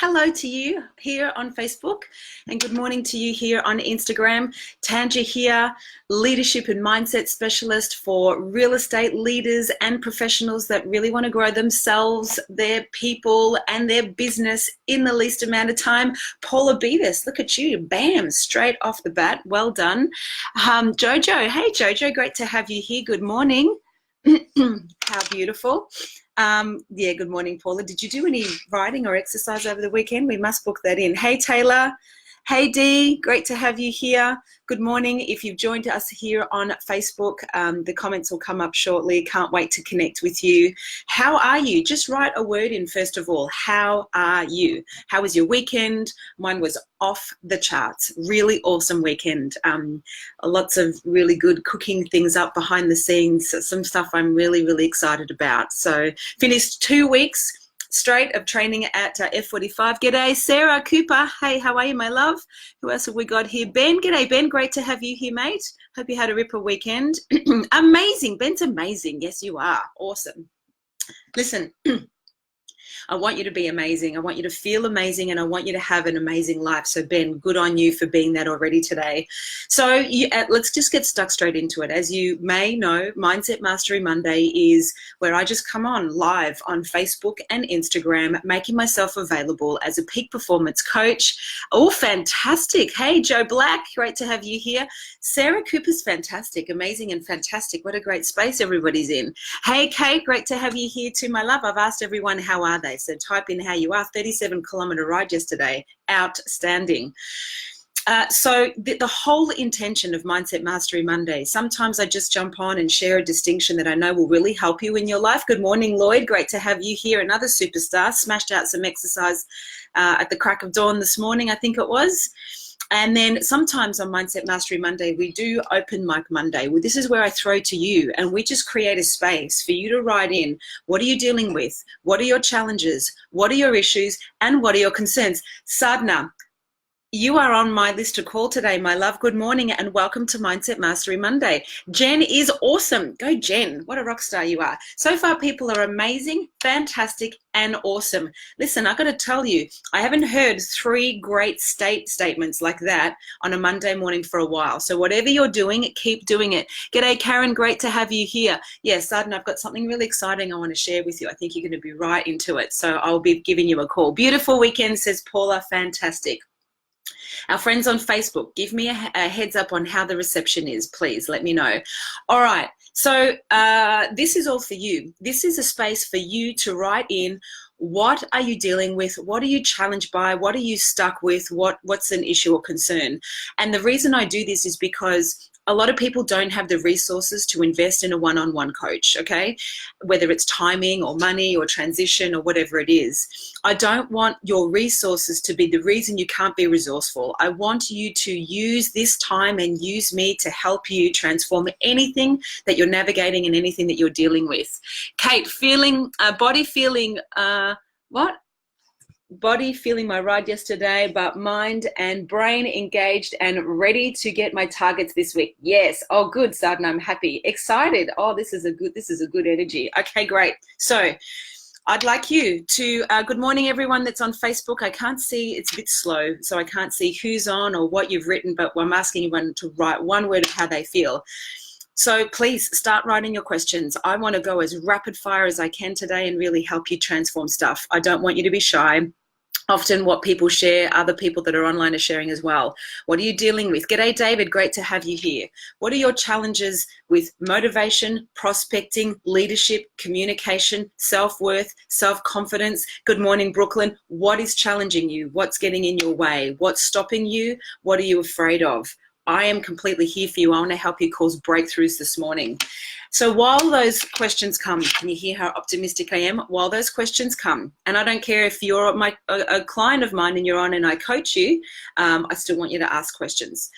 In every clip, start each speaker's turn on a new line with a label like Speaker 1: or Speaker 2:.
Speaker 1: Hello to you here on Facebook, and good morning to you here on Instagram. Tanj here, leadership and mindset specialist for real estate leaders and professionals that really want to grow themselves, their people, and their business in the least amount of time. Paula Beavis, look at you, bam, straight off the bat. Well done. Jojo, hey Jojo, great to have you here. Good morning. How beautiful. Yeah, good morning, Paula. Did you do any writing or exercise over the weekend? We must book that in. Hey, Taylor. Hey, Dee. Great to have you here. Good morning. If you've joined us here on Facebook, the comments will come up shortly. Can't wait to connect with you. How are you? Just write a word in first of all. How are you? How was your weekend? Mine was off the charts. Really awesome weekend. Lots of really good cooking things up behind the scenes. Some stuff I'm really, really excited about. So finished 2 weeks straight of training at F45. G'day, Sarah Cooper. Hey, how are you, my love? Who else have we got here? Ben, g'day, Ben. Great to have you here, mate. Hope you had a ripper weekend. Amazing. Ben's amazing. Yes, you are. Awesome. Listen, I want you to be amazing. I want you to feel amazing, and I want you to have an amazing life. So Ben, good on you for being that already today. So let's just get stuck straight into it. As you may know, Mindset Mastery Monday is where I just come on live on Facebook and Instagram, making myself available as a peak performance coach. Oh, fantastic. Hey, Joe Black, great to have you here. Sarah Cooper's fantastic, amazing and fantastic. What a great space everybody's in. Hey, Kate, great to have you here too, my love. I've asked everyone, how are they? So type in how you are. 37-kilometer ride yesterday. Outstanding. So the whole intention of Mindset Mastery Monday, sometimes I just jump on and share a distinction that I know will really help you in your life. Good morning, Lloyd. Great to have you here. Another superstar. Smashed out some exercise at the crack of dawn this morning, I think it was. And then sometimes on Mindset Mastery Monday, we do Open Mic Monday. Well, this is where I throw to you, and we just create a space for you to write in. What are you dealing with? What are your challenges? What are your issues? And what are your concerns? Sadhna, you are on my list to call today, my love. Good morning and welcome to Mindset Mastery Monday. Jen is awesome. Go, Jen. What a rock star you are. So far, people are amazing, fantastic, and awesome. Listen, I got to tell you, I haven't heard 3 great statements like that on a Monday morning for a while. So whatever you're doing, keep doing it. G'day, Karen. Great to have you here. Yes, Sadhna, I've got something really exciting I want to share with you. I think you're going to be right into it. So I'll be giving you a call. Beautiful weekend, says Paula. Fantastic. Our friends on Facebook, give me a heads up on how the reception is, please. Let me know. All right. So this is all for you. This is a space for you to write in. What are you dealing with? What are you challenged by? What are you stuck with? What's an issue or concern? And the reason I do this is because a lot of people don't have the resources to invest in a one-on-one coach, okay? Whether it's timing or money or transition or whatever it is. I don't want your resources to be the reason you can't be resourceful. I want you to use this time and use me to help you transform anything that you're navigating and anything that you're dealing with. Kate, body feeling my ride yesterday, but mind and brain engaged and ready to get my targets this week. Yes. Oh, good, Sadhna. I'm happy. Excited. Oh, this is a good energy. Okay, great. So I'd like you to, good morning, everyone that's on Facebook. I can't see, it's a bit slow, so I can't see who's on or what you've written, but I'm asking everyone to write one word of how they feel. So please start writing your questions. I want to go as rapid fire as I can today and really help you transform stuff. I don't want you to be shy. Often what people share, other people that are online are sharing as well. What are you dealing with? G'day, David. Great to have you here. What are your challenges with motivation, prospecting, leadership, communication, self-worth, self-confidence? Good morning, Brooklyn. What is challenging you? What's getting in your way? What's stopping you? What are you afraid of? I am completely here for you. I want to help you cause breakthroughs this morning. So while those questions come, can you hear how optimistic I am? While those questions come, and I don't care if you're a client of mine and you're on and I coach you, I still want you to ask questions.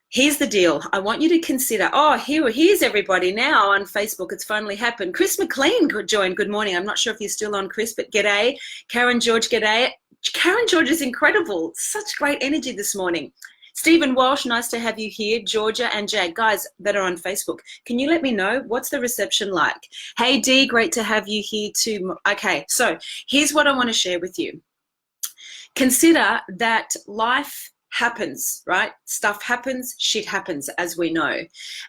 Speaker 1: Here's the deal. I want you to consider, here's everybody now on Facebook. It's finally happened. Chris McLean joined. Good morning. I'm not sure if you're still on, Chris, but g'day. Karen George, g'day. Karen George is incredible. Such great energy this morning. Stephen Walsh, nice to have you here. Georgia and Jag, guys that are on Facebook, can you let me know what's the reception like? Hey Dee, great to have you here too. Okay, so here's what I want to share with you. Consider that life happens, right? Stuff happens, shit happens, as we know.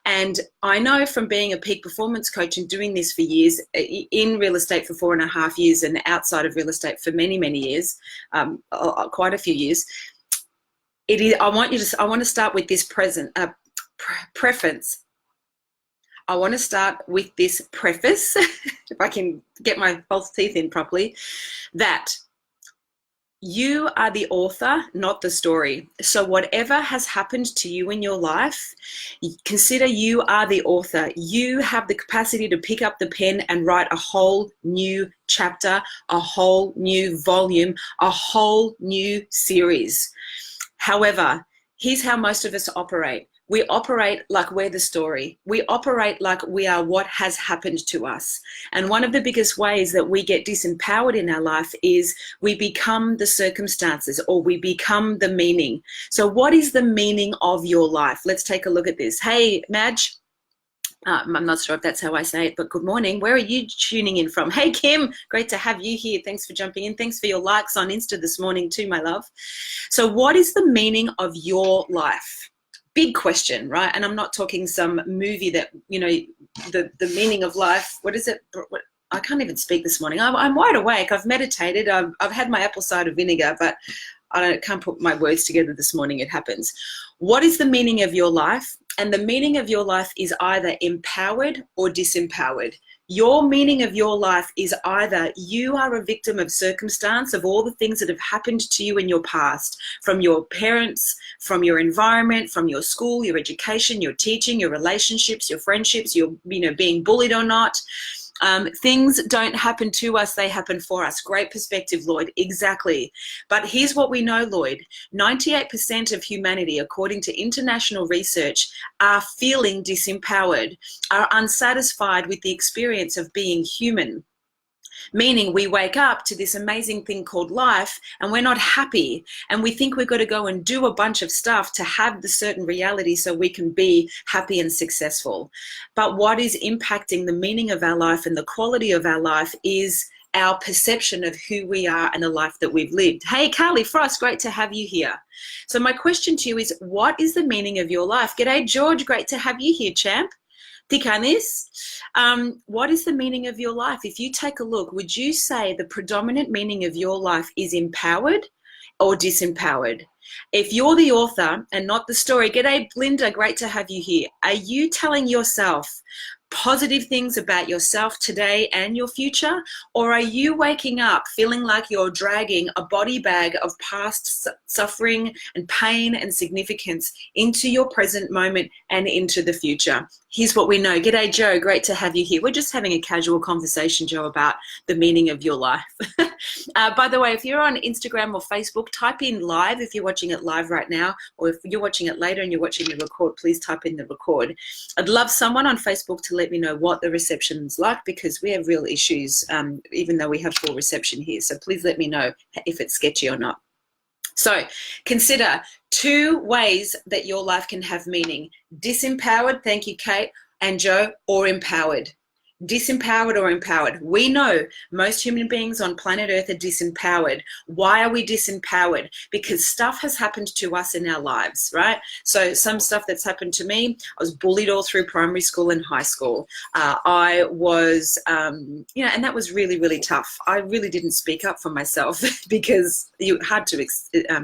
Speaker 1: And I know from being a peak performance coach and doing this for years, in real estate for 4.5 years and outside of real estate for many, many years, quite a few years, it is, I want to start with this preference. I want to start with this preface, if I can get my false teeth in properly, that you are the author, not the story. So whatever has happened to you in your life, consider you are the author. You have the capacity to pick up the pen and write a whole new chapter, a whole new volume, a whole new series. However, here's how most of us operate. We operate like we're the story. We operate like we are what has happened to us. And one of the biggest ways that we get disempowered in our life is we become the circumstances, or we become the meaning. So what is the meaning of your life? Let's take a look at this. Hey, Madge. I'm not sure if that's how I say it, but good morning. Where are you tuning in from? Hey, Kim, great to have you here. Thanks for jumping in. Thanks for your likes on Insta this morning too, my love. So what is the meaning of your life? Big question, right? And I'm not talking some movie that, you know, the meaning of life. What is it? I can't even speak this morning. I'm wide awake. I've meditated. I've had my apple cider vinegar, but I can't put my words together this morning. It happens. What is the meaning of your life? And the meaning of your life is either empowered or disempowered. Your meaning of your life is either you are a victim of circumstance, of all the things that have happened to you in your past, from your parents, from your environment, from your school, your education, your teaching, your relationships, your friendships, your, being bullied or not. Things don't happen to us, they happen for us. Great perspective, Lloyd. Exactly. But here's what we know, Lloyd. 98% of humanity, according to international research, are feeling disempowered, are unsatisfied with the experience of being human. Meaning we wake up to this amazing thing called life and we're not happy, and we think we've got to go and do a bunch of stuff to have the certain reality so we can be happy and successful. But what is impacting the meaning of our life and the quality of our life is our perception of who we are and the life that we've lived. Hey, Carly Frost, great to have you here. So my question to you is, what is the meaning of your life? G'day, George, great to have you here, champ. Tikanis, what is the meaning of your life? If you take a look, would you say the predominant meaning of your life is empowered or disempowered? If you're the author and not the story, g'day, Linda, great to have you here. Are you telling yourself positive things about yourself today and your future? Or are you waking up feeling like you're dragging a body bag of past suffering and pain and significance into your present moment and into the future? Here's what we know. G'day, Joe. Great to have you here. We're just having a casual conversation, Joe, about the meaning of your life. By the way, if you're on Instagram or Facebook, type in live if you're watching it live right now, or if you're watching it later and you're watching the record, please type in the record. I'd love someone on Facebook to let me know what the reception's like, because we have real issues, even though we have full reception here. So please let me know if it's sketchy or not. So consider 2 ways that your life can have meaning. Disempowered, thank you, Kate and Joe, or empowered. Disempowered or empowered. We know most human beings on planet Earth are disempowered. Why are we disempowered? Because stuff has happened to us in our lives, right? So some stuff that's happened to me, I was bullied all through primary school and high school. I was, and that was really, really tough. I really didn't speak up for myself because it's hard to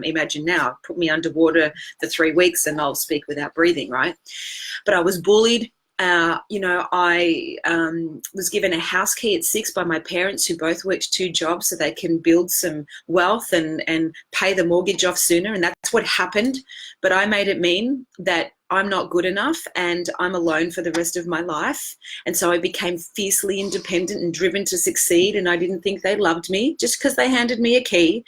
Speaker 1: imagine now. Put me underwater for 3 weeks and I'll speak without breathing, right? But I was bullied. I was given a house key at 6 by my parents, who both worked 2 jobs so they can build some wealth and pay the mortgage off sooner. And that's what happened. But I made it mean that I'm not good enough and I'm alone for the rest of my life. And so I became fiercely independent and driven to succeed. And I didn't think they loved me just because they handed me a key.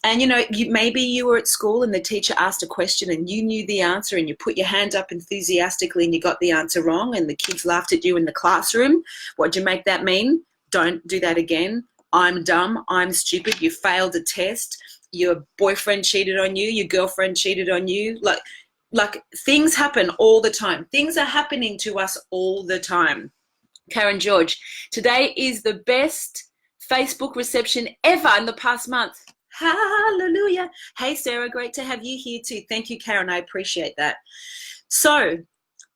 Speaker 1: And, maybe you were at school and the teacher asked a question and you knew the answer and you put your hand up enthusiastically and you got the answer wrong and the kids laughed at you in the classroom. What'd you make that mean? Don't do that again. I'm dumb. I'm stupid. You failed a test. Your boyfriend cheated on you. Your girlfriend cheated on you. Like things happen all the time. Things are happening to us all the time. Karen George, today is the best Facebook reception ever in the past month. Hallelujah. Hey, Sarah, great to have you here too. Thank you, Karen. I appreciate that. So,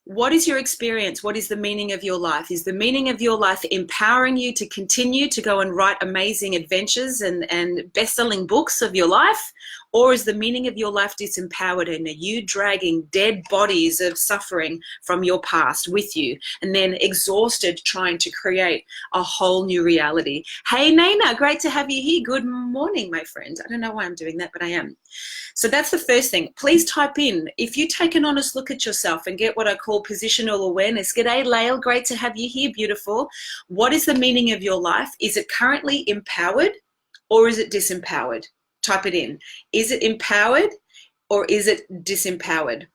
Speaker 1: what is your experience? What is the meaning of your life? Is the meaning of your life empowering you to continue to go and write amazing adventures and best-selling books of your life? Or is the meaning of your life disempowered, and are you dragging dead bodies of suffering from your past with you and then exhausted trying to create a whole new reality? Hey, Naina, great to have you here. Good morning, my friend. I don't know why I'm doing that, but I am. So that's the first thing. Please type in, if you take an honest look at yourself and get what I call positional awareness. G'day, Lael, great to have you here, beautiful. What is the meaning of your life? Is it currently empowered or is it disempowered? Type it in. Is it empowered or is it disempowered?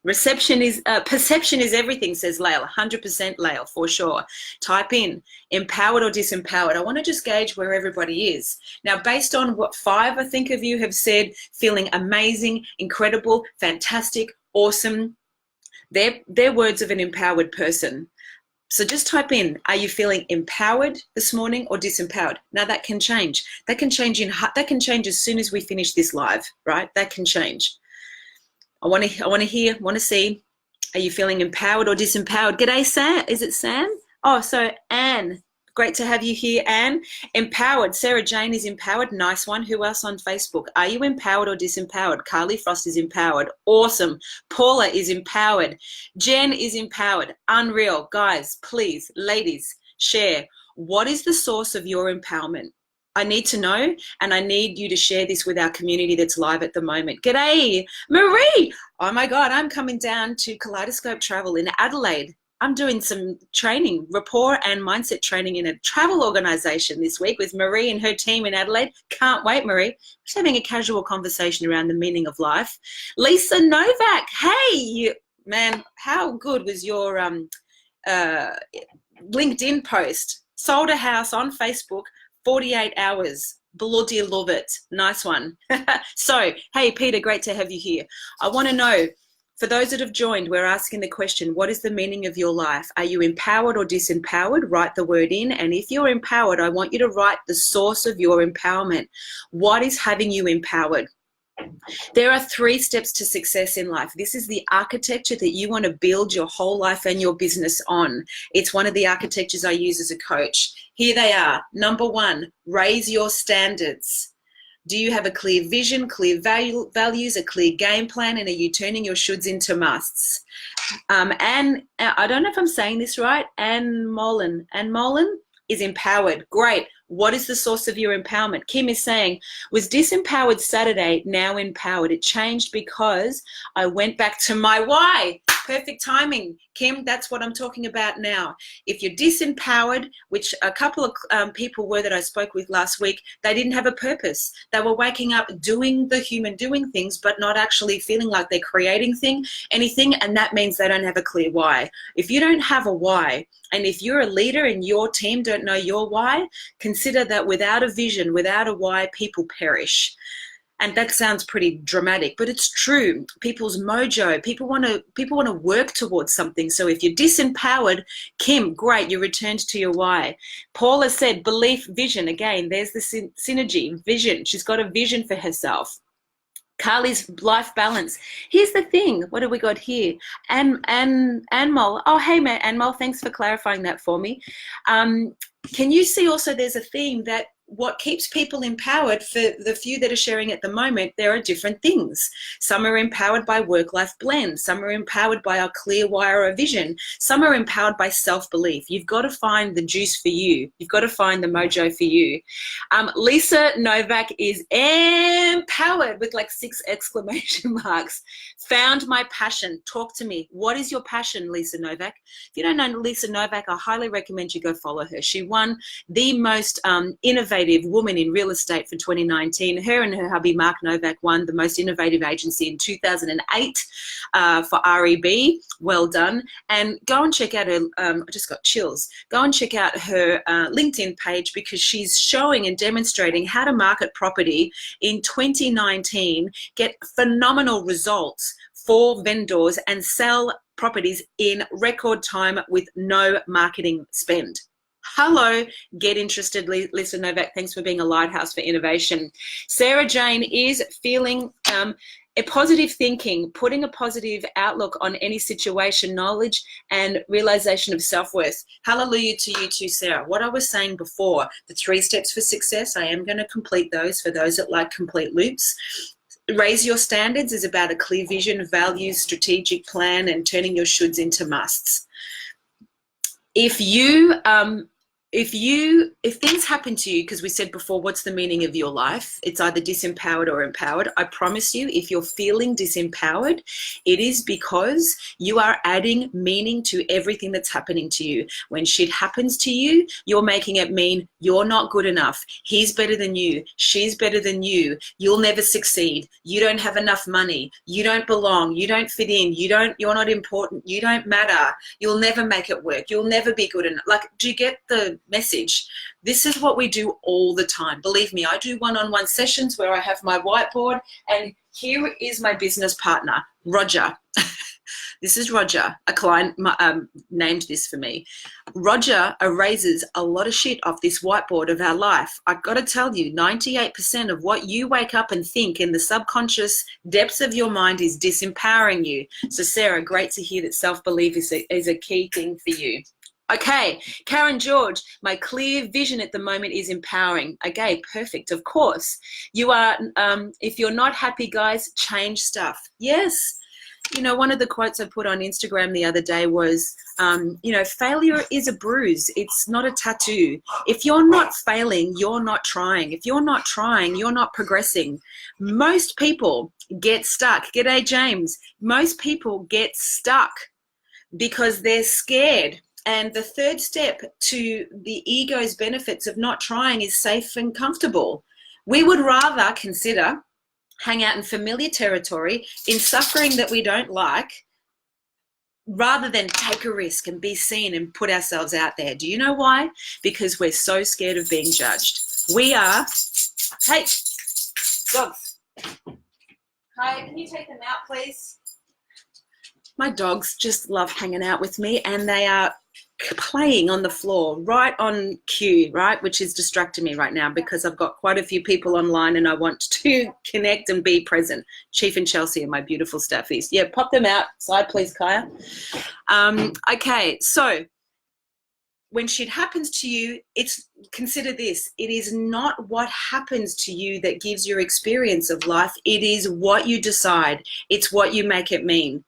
Speaker 1: Perception is everything, says Lael. 100% Lael, for sure. Type in empowered or disempowered. I want to just gauge where everybody is. Now, based on what 5, I think, of you have said, feeling amazing, incredible, fantastic, awesome, they're words of an empowered person. So just type in, are you feeling empowered this morning or disempowered? Now that can change. That can change as soon as we finish this live, right? That can change. I want to see, are you feeling empowered or disempowered? G'day, Sam. Is it Sam? Oh, so Anne. Great to have you here, Anne. Empowered. Sarah Jane is empowered. Nice one. Who else on Facebook? Are you empowered or disempowered? Carly Frost is empowered. Awesome. Paula is empowered. Jen is empowered. Unreal. Guys, please, ladies, share. What is the source of your empowerment? I need to know, and I need you to share this with our community that's live at the moment. G'day, Marie. Oh my God, I'm coming down to Kaleidoscope Travel in Adelaide. I'm doing some training, rapport and mindset training in a travel organization this week with Marie and her team in Adelaide. Can't wait, Marie. Just having a casual conversation around the meaning of life. Lisa Novak, hey, man, how good was your LinkedIn post? Sold a house on Facebook, 48 hours. Bloody love it. Nice one. So, hey, Peter, great to have you here. I want to know, for those that have joined, we're asking the question, what is the meaning of your life? Are you empowered or disempowered? Write the word in. And if you're empowered, I want you to write the source of your empowerment. What is having you empowered? There are 3 steps to success in life. This is the architecture that you want to build your whole life and your business on. It's one of the architectures I use as a coach. Here they are. Number 1, raise your standards. Do you have a clear vision, clear values, a clear game plan, and are you turning your shoulds into musts? And I don't know if I'm saying this right, Anne Molan is empowered. Great. What is the source of your empowerment? Kim is saying, was disempowered Saturday, now empowered. It changed because I went back to my why. Perfect timing, Kim. That's what I'm talking about now. If you're disempowered, which a couple of people were that I spoke with last week, they didn't have a purpose. They were waking up doing the human doing things, but not actually feeling like they're creating anything, and that means they don't have a clear why. If you don't have a why, and if you're a leader and your team don't know your why, consider that without a vision, without a why, people perish. And that sounds pretty dramatic, but it's true. People's mojo, people want to work towards something. So if you're disempowered, Kim, great, you returned to your why. Paula said belief, vision. Again, there's the synergy, vision. She's got a vision for herself. Carly's life balance. Here's the thing. What have we got here? Anmol. Oh, hey, man, Anmol, thanks for clarifying that for me. Can you see also there's a theme that what keeps people empowered, for the few that are sharing at the moment, there are different things. Some are empowered by work-life blend. Some are empowered by a clear wire or vision. Some are empowered by self-belief. You've got to find the juice for you. You've got to find the mojo for you. Lisa Novak is empowered with like 6 exclamation marks. Found my passion. Talk to me. What is your passion, Lisa Novak? If you don't know Lisa Novak, I highly recommend you go follow her. She won the most innovative woman in real estate for 2019. Her and her hubby Mark Novak won the most innovative agency in 2008 for REB. Well done. And go and check out her, I just got chills. Go and check out her LinkedIn page, because she's showing and demonstrating how to market property in 2019, get phenomenal results for vendors and sell properties in record time with no marketing spend. Hello, get interested, Lisa Novak. Thanks for being a lighthouse for innovation. Sarah Jane is feeling a positive thinking, putting a positive outlook on any situation, knowledge and realization of self-worth. Hallelujah to you too, Sarah. What I was saying before, the 3 steps for success, I am going to complete those for those that like complete loops. Raise your standards is about a clear vision, values, strategic plan, and turning your shoulds into musts. If things happen to you, because we said before, what's the meaning of your life? It's either disempowered or empowered. I promise you, if you're feeling disempowered, it is because you are adding meaning to everything that's happening to you. When shit happens to you, you're making it mean you're not good enough. He's better than you. She's better than you. You'll never succeed. You don't have enough money. You don't belong. You don't fit in. You're not important. You don't matter. You'll never make it work. You'll never be good enough. Like, do you get the message? This is what we do all the time. Believe me, I do one-on-one sessions where I have my whiteboard, and here is my business partner, Roger. This is Roger. A client named this for me. Roger erases a lot of shit off this whiteboard of our life. I've got to tell you, 98% of what you wake up and think in the subconscious depths of your mind is disempowering you. So Sarah, great to hear that self-belief is a key thing for you. Okay, Karen George, my clear vision at the moment is empowering. Okay, perfect, of course. You are, if you're not happy, guys, change stuff. Yes. You know, one of the quotes I put on Instagram the other day was, you know, failure is a bruise. It's not a tattoo. If you're not failing, you're not trying. If you're not trying, you're not progressing. Most people get stuck. G'day, James. Most people get stuck because they're scared. And the 3rd step to the ego's benefits of not trying is safe and comfortable. We would rather consider hang out in familiar territory, in suffering that we don't like, rather than take a risk and be seen and put ourselves out there. Do you know why? Because we're so scared of being judged. We are, hey, dogs. Hi, can you take them out, please? My dogs just love hanging out with me, and they are playing on the floor right on cue, right, which is distracting me right now because I've got quite a few people online and I want to connect and be present. Chief and Chelsea are my beautiful staffies. Yeah, pop them outside, please, Kaya. Okay, so when shit happens to you, consider this. It is not what happens to you that gives your experience of life. It is what you decide. It's what you make it mean.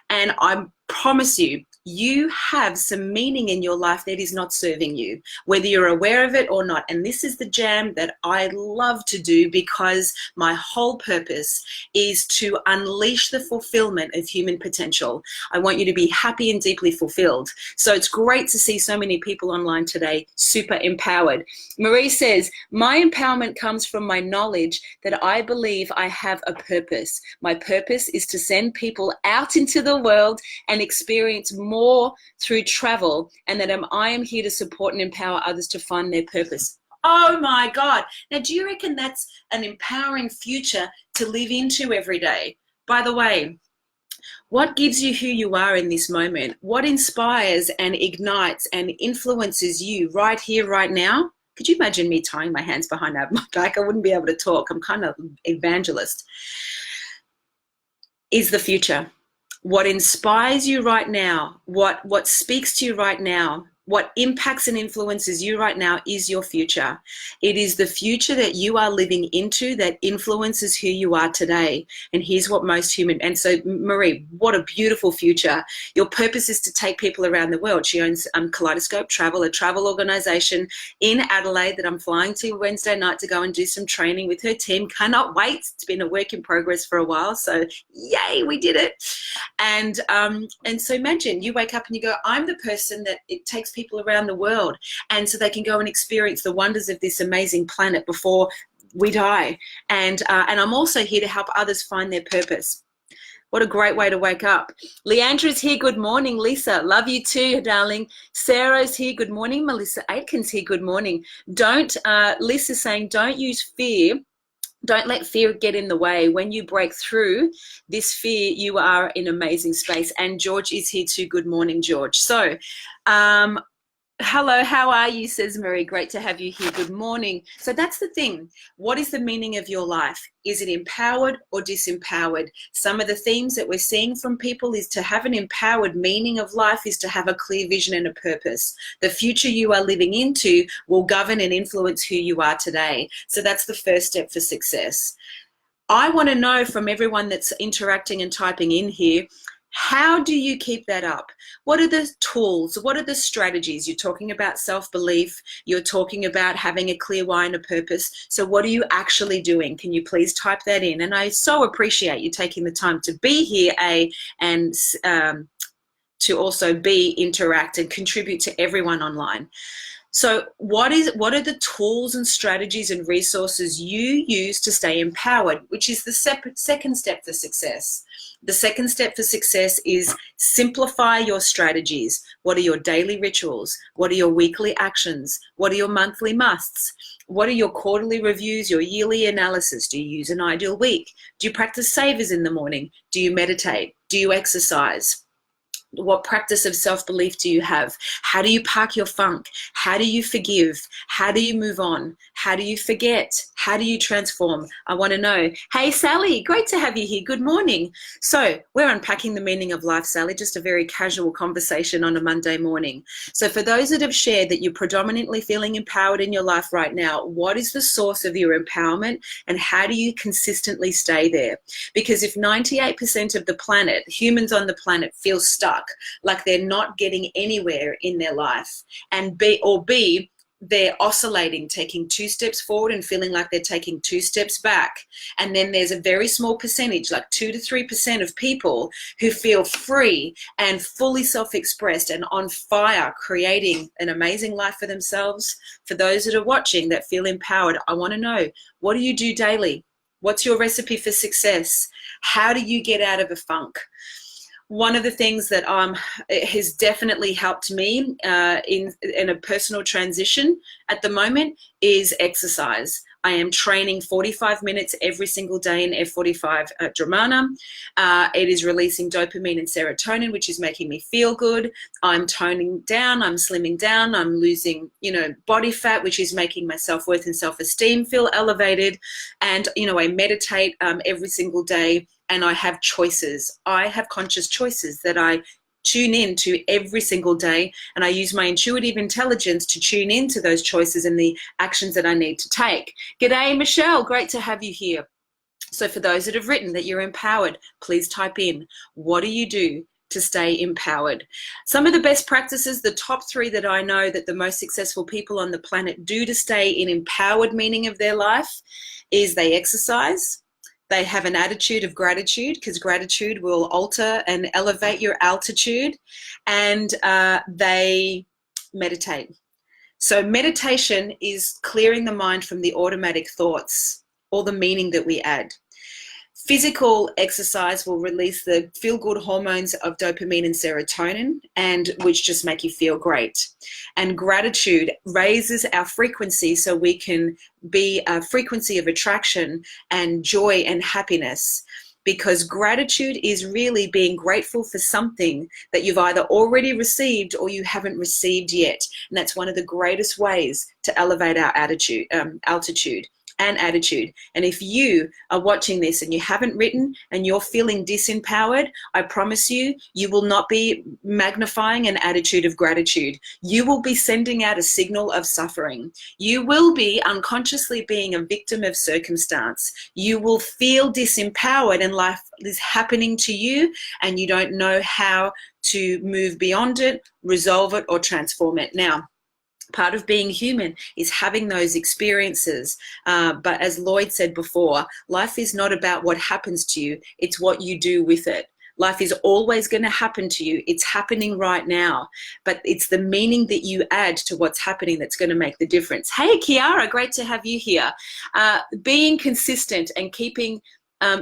Speaker 1: And I promise you, you have some meaning in your life that is not serving you, whether you're aware of it or not. And this is the jam that I love to do because my whole purpose is to unleash the fulfillment of human potential. I want you to be happy and deeply fulfilled. So it's great to see so many people online today, super empowered. Marie says, my empowerment comes from my knowledge that I believe I have a purpose. My purpose is to send people out into the world and experience more through travel, and that I am here to support and empower others to find their purpose. Oh my God. Now, do you reckon that's an empowering future to live into every day? By the way, what gives you who you are in this moment? What inspires and ignites and influences you right here, right now? Could you imagine me tying my hands behind my back? I wouldn't be able to talk. I'm kind of evangelist. Is the future. What inspires you right now, what speaks to you right now, what impacts and influences you right now is your future. It is the future that you are living into that influences who you are today. And here's what most human, and so Marie, what a beautiful future. Your purpose is to take people around the world. She owns Kaleidoscope Travel, a travel organization in Adelaide that I'm flying to Wednesday night to go and do some training with her team. Cannot wait. It's been a work in progress for a while. So yay, we did it. And so imagine you wake up and you go, I'm the person that it takes people around the world, and so they can go and experience the wonders of this amazing planet before we die. And I'm also here to help others find their purpose. What a great way to wake up. Leandra's here. Good morning, Lisa. Love you too, darling. Sarah's here. Good morning. Melissa Aitken's here. Good morning. Lisa's saying, don't use fear. Don't let fear get in the way. When you break through this fear, you are in amazing space. And George is here too. Good morning, George. So, Hello, how are you? Says Marie. Great to have you here. Good morning. So that's the thing. What is the meaning of your life? Is it empowered or disempowered? Some of the themes that we're seeing from people is to have an empowered meaning of life is to have a clear vision and a purpose. The future you are living into will govern and influence who you are today. So that's the first step for success. I want to know from everyone that's interacting and typing in here, how do you keep that up? What are the tools? What are the strategies? You're talking about self-belief. You're talking about having a clear why and a purpose. So what are you actually doing? Can you please type that in? And I so appreciate you taking the time to be here, and to also interact and contribute to everyone online. So what are the tools and strategies and resources you use to stay empowered, which is the second step for success. The second step for success is simplify your strategies. What are your daily rituals? What are your weekly actions? What are your monthly musts? What are your quarterly reviews, your yearly analysis? Do you use an ideal week? Do you practice savers in the morning? Do you meditate? Do you exercise? What practice of self-belief do you have? How do you park your funk? How do you forgive? How do you move on? How do you forget? How do you transform? I want to know. Hey, Sally, great to have you here. Good morning. So we're unpacking the meaning of life, Sally, just a very casual conversation on a Monday morning. So for those that have shared that you're predominantly feeling empowered in your life right now, what is the source of your empowerment and how do you consistently stay there? Because if 98% of the planet, humans on the planet, feel stuck, like they're not getting anywhere in their life, and B, they're oscillating, taking 2 steps forward and feeling like they're taking 2 steps back. And then there's a very small percentage, like 2 to 3% of people who feel free and fully self-expressed and on fire, creating an amazing life for themselves. For those that are watching that feel empowered, I want to know, what do you do daily? What's your recipe for success? How do you get out of a funk? One of the things that has definitely helped me in a personal transition at the moment is exercise. I am training 45 minutes every single day in F45 at Dramana. It is releasing dopamine and serotonin, which is making me feel good. I'm toning down, I'm slimming down, I'm losing, body fat, which is making my self-worth and self-esteem feel elevated. And, I meditate every single day, and I have choices. I have conscious choices that I tune in to every single day, and I use my intuitive intelligence to tune into those choices and the actions that I need to take. G'day, Michelle. Great to have you here. So for those that have written that you're empowered, please type in, what do you do to stay empowered? Some of the best practices, the top 3 that I know that the most successful people on the planet do to stay in empowered meaning of their life is they exercise. They have an attitude of gratitude, because gratitude will alter and elevate your altitude, and they meditate. So meditation is clearing the mind from the automatic thoughts or the meaning that we add. Physical exercise will release the feel-good hormones of dopamine and serotonin, and which just make you feel great. And gratitude raises our frequency so we can be a frequency of attraction and joy and happiness. Because gratitude is really being grateful for something that you've either already received or you haven't received yet. And that's one of the greatest ways to elevate our altitude and attitude. And if you are watching this and you haven't written and you're feeling disempowered, I promise you, you will not be magnifying an attitude of gratitude. You will be sending out a signal of suffering. You will be unconsciously being a victim of circumstance. You will feel disempowered and life is happening to you and you don't know how to move beyond it, resolve it, or transform it. Now, part of being human is having those experiences. But as Lloyd said before, life is not about what happens to you, it's what you do with it. Life is always going to happen to you. It's happening right now, but it's the meaning that you add to what's happening that's going to make the difference. Hey, Kiara, great to have you here. Being consistent and keeping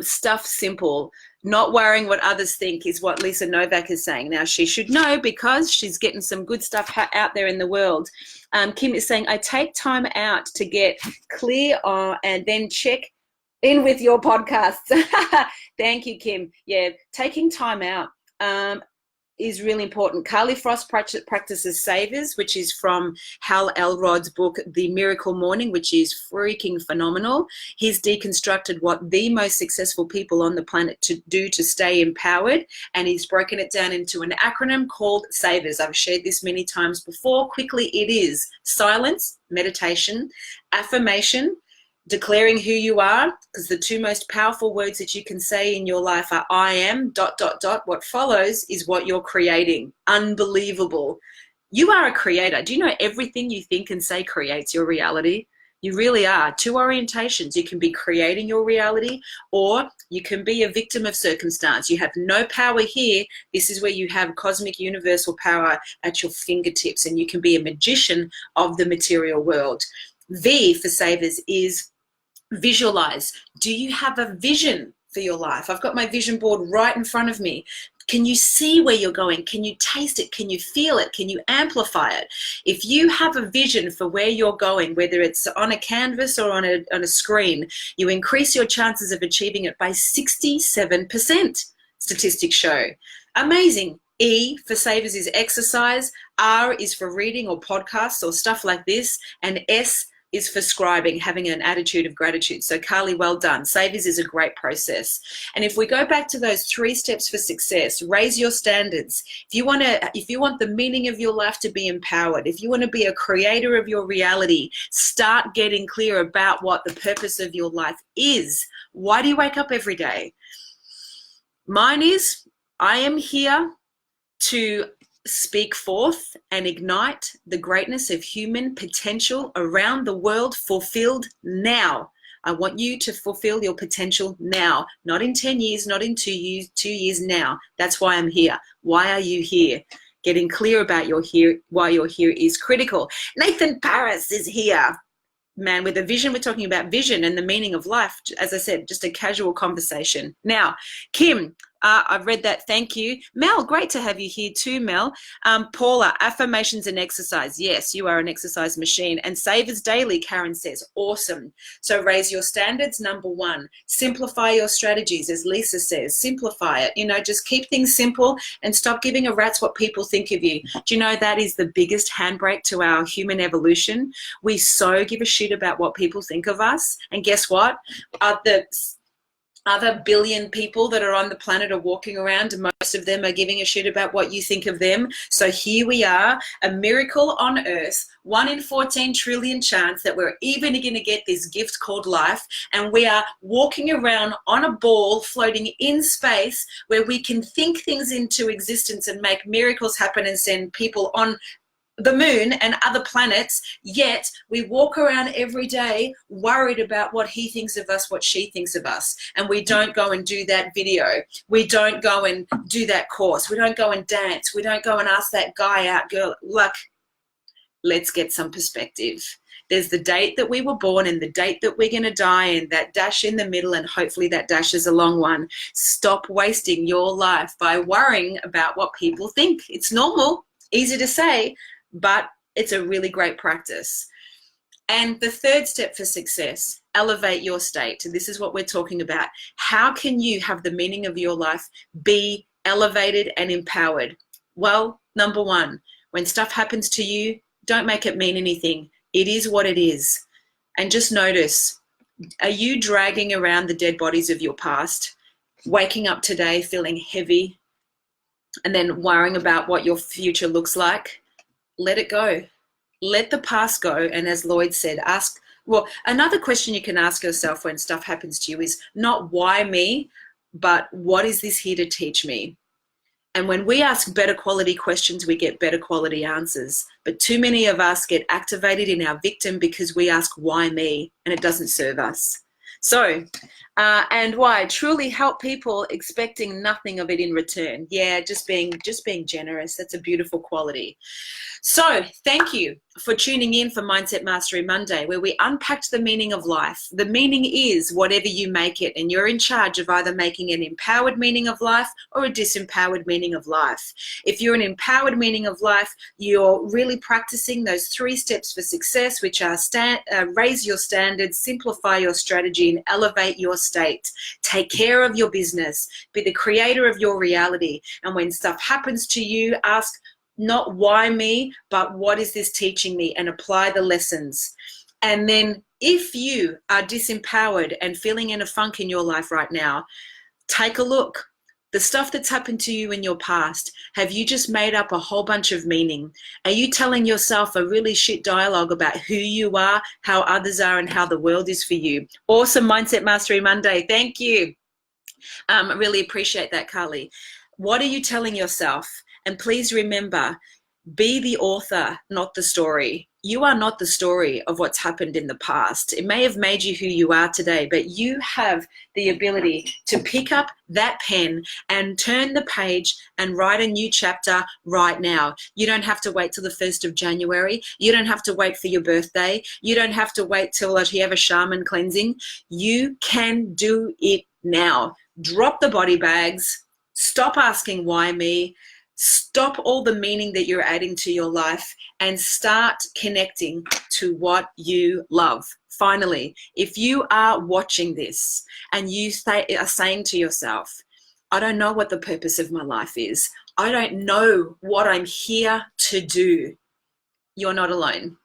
Speaker 1: stuff simple, not worrying what others think, is what Lisa Novak is saying. Now, she should know because she's getting some good stuff out there in the world. Kim is saying, I take time out to get clear and then check in with your podcasts. Thank you, Kim. Yeah, taking time out. is really important. Carly Frost practices savers, which is from Hal Elrod's book, The Miracle Morning, which is freaking phenomenal. He's deconstructed what the most successful people on the planet to do to stay empowered, and he's broken it down into an acronym called savers. I've shared this many times before. Quickly, it is silence, meditation, affirmation, declaring who you are, because the two most powerful words that you can say in your life are I am, ... What follows is what you're creating. Unbelievable. You are a creator. Do you know everything you think and say creates your reality? You really are. Two orientations. You can be creating your reality, or you can be a victim of circumstance. You have no power here. This is where you have cosmic universal power at your fingertips, and you can be a magician of the material world. V for savers is visualize. Do you have a vision for your life? I've got my vision board right in front of me. Can you see where you're going? Can you taste it? Can you feel it? Can you amplify it? If you have a vision for where you're going, whether it's on a canvas or on a screen, you increase your chances of achieving it by 67%, statistics show. Amazing. E for savers is exercise. R is for reading or podcasts or stuff like this. And S is for scribing, having an attitude of gratitude. So Carly, well done. Savers is a great process. And if we go back to those 3 steps for success, raise your standards. If you want the meaning of your life to be empowered, if you want to be a creator of your reality, start getting clear about what the purpose of your life is. Why do you wake up every day? Mine is, I am here to speak forth and ignite the greatness of human potential around the world, fulfilled now. I want you to fulfill your potential now, not in 10 years, not in 2 years, 2 years now. That's why I'm here. Why are you here? Getting clear about why you're here is critical. Nathan Paris is here. Man with a vision. We're talking about vision and the meaning of life. As I said, just a casual conversation. Now, Kim, I've read that. Thank you. Mel, great to have you here too, Mel. Paula, affirmations and exercise. Yes, you are an exercise machine. And savers daily, Karen says. Awesome. So raise your standards, number 1. Simplify your strategies, as Lisa says. Simplify it. You know, just keep things simple and stop giving a rat's what people think of you. Do you know that is the biggest handbrake to our human evolution? We so give a shit about what people think of us. And guess what? The other billion people that are on the planet are walking around, and most of them are giving a shit about what you think of them. So here we are, a miracle on earth, 1 in 14 trillion chance that we're even going to get this gift called life, and we are walking around on a ball floating in space where we can think things into existence and make miracles happen and send people on the moon and other planets, yet we walk around every day worried about what he thinks of us, what she thinks of us, and we don't go and do that video, we don't go and do that course, we don't go and dance, we don't go and ask that guy out, girl. Look, let's get some perspective. There's the date that we were born and the date that we're going to die, and that dash in the middle, and hopefully that dash is a long one. Stop wasting your life by worrying about what people think. It's normal, easy to say, but it's a really great practice. And the 3rd step for success, elevate your state. And this is what we're talking about. How can you have the meaning of your life be elevated and empowered? Well, number 1, when stuff happens to you, don't make it mean anything. It is what it is. And just notice, are you dragging around the dead bodies of your past, waking up today feeling heavy, and then worrying about what your future looks like? Let it go. Let the past go. And as Lloyd said, another question you can ask yourself when stuff happens to you is not why me, but what is this here to teach me? And when we ask better quality questions, we get better quality answers. But too many of us get activated in our victim because we ask why me, and it doesn't serve us. So, and why? Truly help people expecting nothing of it in return. Yeah, just being generous. That's a beautiful quality. So thank you for tuning in for Mindset Mastery Monday, where we unpacked the meaning of life. The meaning is whatever you make it, and you're in charge of either making an empowered meaning of life or a disempowered meaning of life. If you're an empowered meaning of life, you're really practicing those 3 steps for success, which are raise your standards, simplify your strategy, and elevate your state. Take care of your business, be the creator of your reality. And when stuff happens to you, ask, not why me, but what is this teaching me, and apply the lessons. And then if you are disempowered and feeling in a funk in your life right now, take a look. The stuff that's happened to you in your past, have you just made up a whole bunch of meaning? Are you telling yourself a really shit dialogue about who you are, how others are, and how the world is for you? Awesome Mindset Mastery Monday. Thank you. I really appreciate that, Carly. What are you telling yourself? And please remember, be the author, not the story. You are not the story of what's happened in the past. It may have made you who you are today, but you have the ability to pick up that pen and turn the page and write a new chapter right now. You don't have to wait till the 1st of January. You don't have to wait for your birthday. You don't have to wait till you have a shaman cleansing. You can do it now. Drop the body bags. Stop asking why me. Stop all the meaning that you're adding to your life and start connecting to what you love. Finally, if you are watching this and you are saying to yourself, I don't know what the purpose of my life is. I don't know what I'm here to do. You're not alone.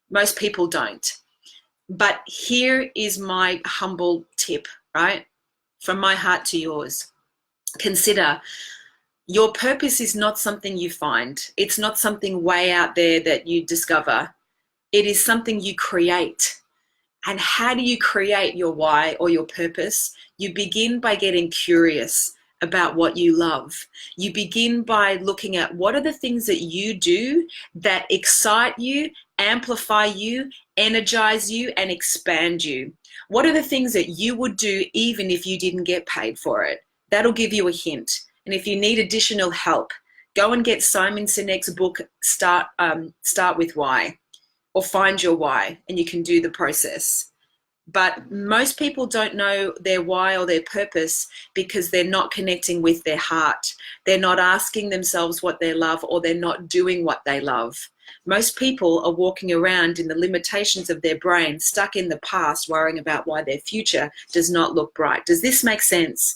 Speaker 1: Most people don't. But here is my humble tip, right? From my heart to yours. Consider, your purpose is not something you find. It's not something way out there that you discover. It is something you create. And how do you create your why or your purpose? You begin by getting curious about what you love. You begin by looking at what are the things that you do that excite you, amplify you, energize you, and expand you. What are the things that you would do even if you didn't get paid for it? That'll give you a hint. And if you need additional help, go and get Simon Sinek's book, Start With Why, or Find Your Why, and you can do the process. But most people don't know their why or their purpose because they're not connecting with their heart. They're not asking themselves what they love, or they're not doing what they love. Most people are walking around in the limitations of their brain, stuck in the past, worrying about why their future does not look bright. Does this make sense?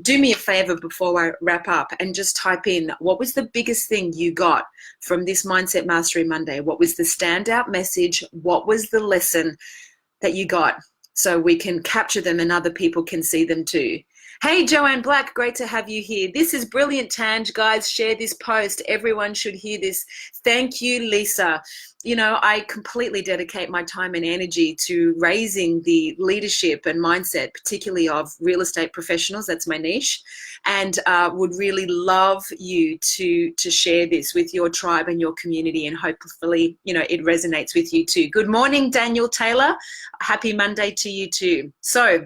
Speaker 1: Do me a favor before I wrap up and just type in, what was the biggest thing you got from this Mindset Mastery Monday? What was the standout message? What was the lesson that you got? So we can capture them and other people can see them too. Hey, Joanne Black, great to have you here. This is brilliant, Tanj. Guys, share this post. Everyone should hear this. Thank you, Lisa. You know, I completely dedicate my time and energy to raising the leadership and mindset, particularly of real estate professionals. That's my niche. And would really love you to share this with your tribe and your community, and hopefully, you know, it resonates with you too. Good morning, Daniel Taylor. Happy Monday to you too. So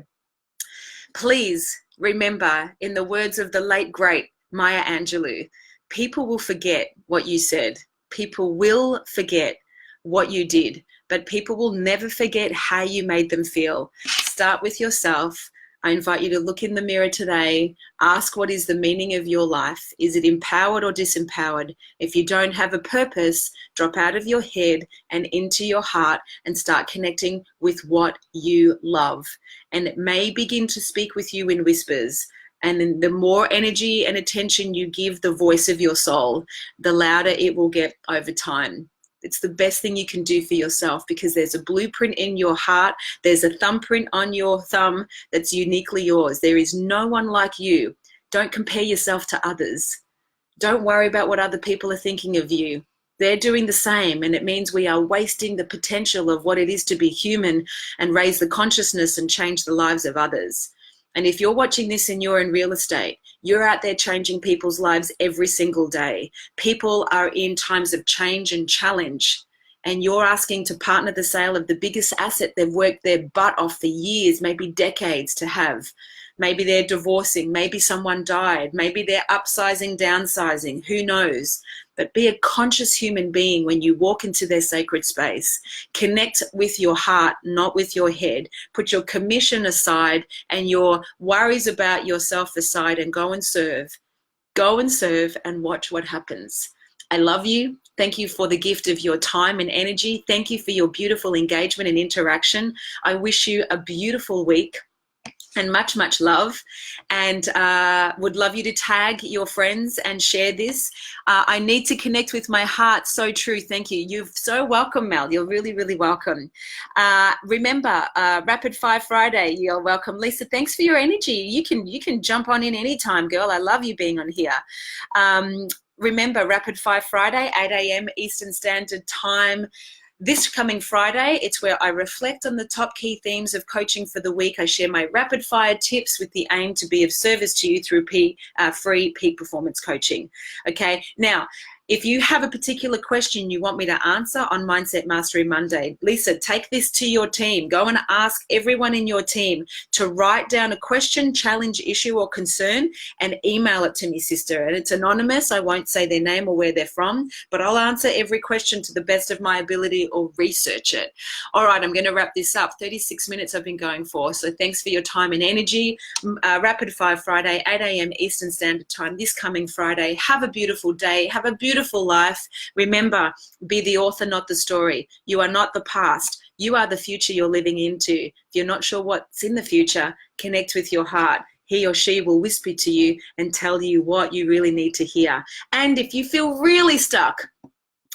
Speaker 1: please remember, in the words of the late, great Maya Angelou, people will forget what you said. People will forget what you did, but people will never forget how you made them feel. Start with yourself. I invite you to look in the mirror today. Ask, what is the meaning of your life? Is it empowered or disempowered? If you don't have a purpose, drop out of your head and into your heart and start connecting with what you love. And it may begin to speak with you in whispers. And the more energy and attention you give the voice of your soul, the louder it will get over time. It's the best thing you can do for yourself, because there's a blueprint in your heart. There's a thumbprint on your thumb that's uniquely yours. There is no one like you. Don't compare yourself to others. Don't worry about what other people are thinking of you. They're doing the same, and it means we are wasting the potential of what it is to be human and raise the consciousness and change the lives of others. And if you're watching this and you're in real estate, you're out there changing people's lives every single day. People are in times of change and challenge. and you're asking to partner the sale of the biggest asset they've worked their butt off for years, maybe decades to have. Maybe they're divorcing, maybe someone died, maybe they're upsizing, downsizing, who knows? But be a conscious human being when you walk into their sacred space. Connect with your heart, not with your head. Put your commission aside and your worries about yourself aside and go and serve. Go and serve and watch what happens. I love you. Thank you for the gift of your time and energy. Thank you for your beautiful engagement and interaction. I wish you a beautiful week and much, much love, and would love you to tag your friends and share this. I need to connect with my heart. So true. Thank you. You're so welcome, Mel. You're really, really welcome. Remember, Rapid Fire Friday. You're welcome. Lisa, thanks for your energy. You can jump on in anytime, girl. I love you being on here. Remember, Rapid Fire Friday, 8 a.m. Eastern Standard Time. This coming Friday, it's where I reflect on the top key themes of coaching for the week. I share my rapid fire tips with the aim to be of service to you through free peak performance coaching. Okay, now, if you have a particular question you want me to answer on Mindset Mastery Monday, Lisa, take this to your team. Go and ask everyone in your team to write down a question, challenge, issue, or concern and email it to me, sister. And it's anonymous. I won't say their name or where they're from, but I'll answer every question to the best of my ability or research it. All right, I'm going to wrap this up. 36 minutes I've been going for. So thanks for your time and energy. Rapid Fire Friday, 8 a.m. Eastern Standard Time, this coming Friday. Have a beautiful day. Have a beautiful life. Remember, be the author, not the story. You are not the past. You are the future you're living into. If you're not sure what's in the future, connect with your heart. He or she will whisper to you and tell you what you really need to hear. And if you feel really stuck,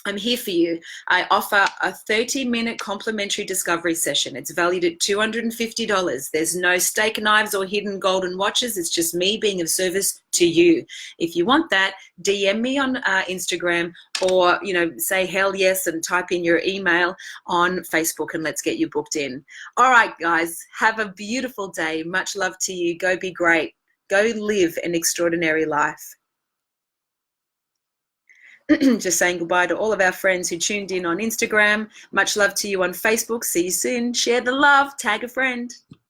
Speaker 1: I'm here for you. I offer a 30-minute complimentary discovery session. It's valued at $250. There's no steak knives or hidden golden watches. It's just me being of service to you. If you want that, DM me on Instagram or, say hell yes and type in your email on Facebook and let's get you booked in. All right, guys, have a beautiful day. Much love to you. Go be great. Go live an extraordinary life. Just saying goodbye to all of our friends who tuned in on Instagram. Much love to you on Facebook. See you soon. Share the love. Tag a friend.